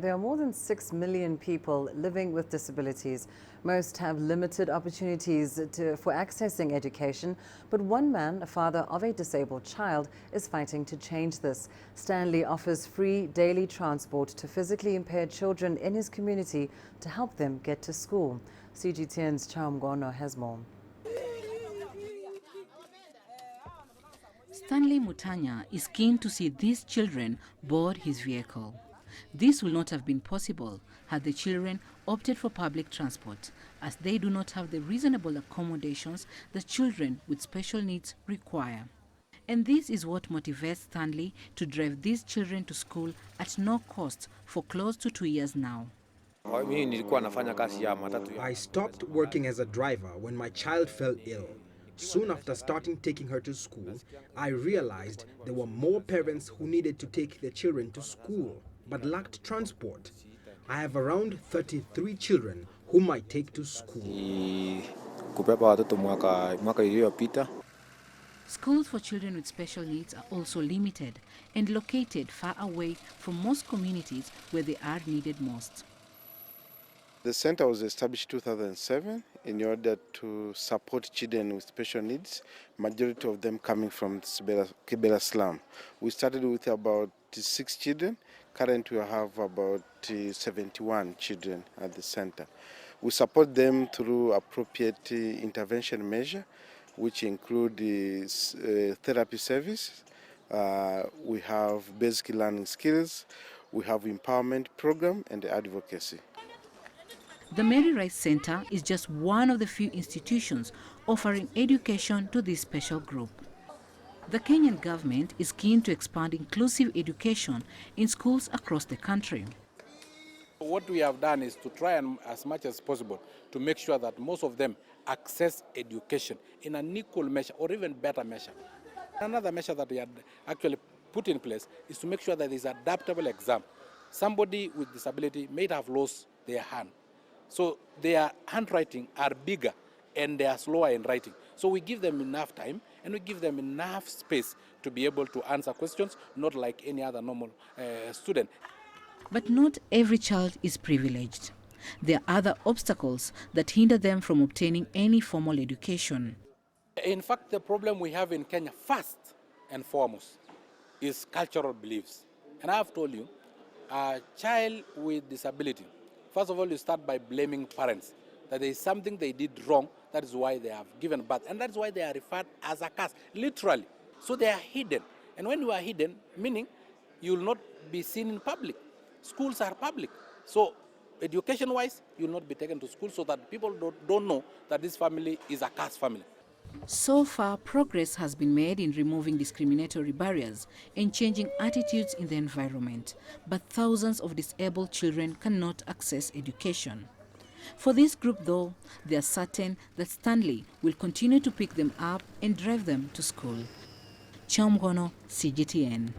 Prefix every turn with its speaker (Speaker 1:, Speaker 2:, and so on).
Speaker 1: there are more than 6 million people living with disabilities. Most have limited opportunities for accessing education, but one man, a father of a disabled child, is fighting to change this. Stanley offers free daily transport to physically impaired children in his community to help them get to school. CGTN's Chao Mghono has more.
Speaker 2: Stanley Mutanya is keen to see these children board his vehicle. This would not have been possible had the children opted for public transport, as they do not have the reasonable accommodations that children with special needs require. And this is what motivates Stanley to drive these children to school at no cost for close to 2 years now.
Speaker 3: I stopped working as a driver when my child fell ill. Soon after starting taking her to school, I realized there were more parents who needed to take their children to school but lacked transport. I have around 33 children whom I take to school.
Speaker 2: Schools for children with special needs are also limited and located far away from most communities where they are needed most.
Speaker 4: The center was established in 2007 in order to support children with special needs, majority of them coming from Kibera slum. We started with about 6 children. Currently we have about 71 children at the center. We support them through appropriate intervention measure, which include therapy service. We have basic learning skills. We have empowerment program and advocacy.
Speaker 2: The Mary Rice Center is just one of the few institutions offering education to this special group. The Kenyan government is keen to expand inclusive education in schools across the country.
Speaker 5: What we have done is to try and, as much as possible, to make sure that most of them access education in an equal measure or even better measure. Another measure that we had actually put in place is to make sure that there is adaptable exam. Somebody with disability may have lost their hand, so their handwriting are bigger and they are slower in writing. So we give them enough time and we give them enough space to be able to answer questions, not like any other normal student.
Speaker 2: But not every child is privileged. There are other obstacles that hinder them from obtaining any formal education.
Speaker 5: In fact, the problem we have in Kenya, first and foremost, is cultural beliefs. And I have told you, a child with disability, first of all, you start by blaming parents, that there is something they did wrong, that is why they have given birth, and that's why they are referred as a curse, literally. So they are hidden. And when you are hidden, meaning you will not be seen in public. Schools are public. So education-wise, you will not be taken to school so that people don't know that this family is a curse family.
Speaker 2: So far, progress has been made in removing discriminatory barriers and changing attitudes in the environment. But thousands of disabled children cannot access education. For this group, though, they are certain that Stanley will continue to pick them up and drive them to school. Chao Mghono, CGTN.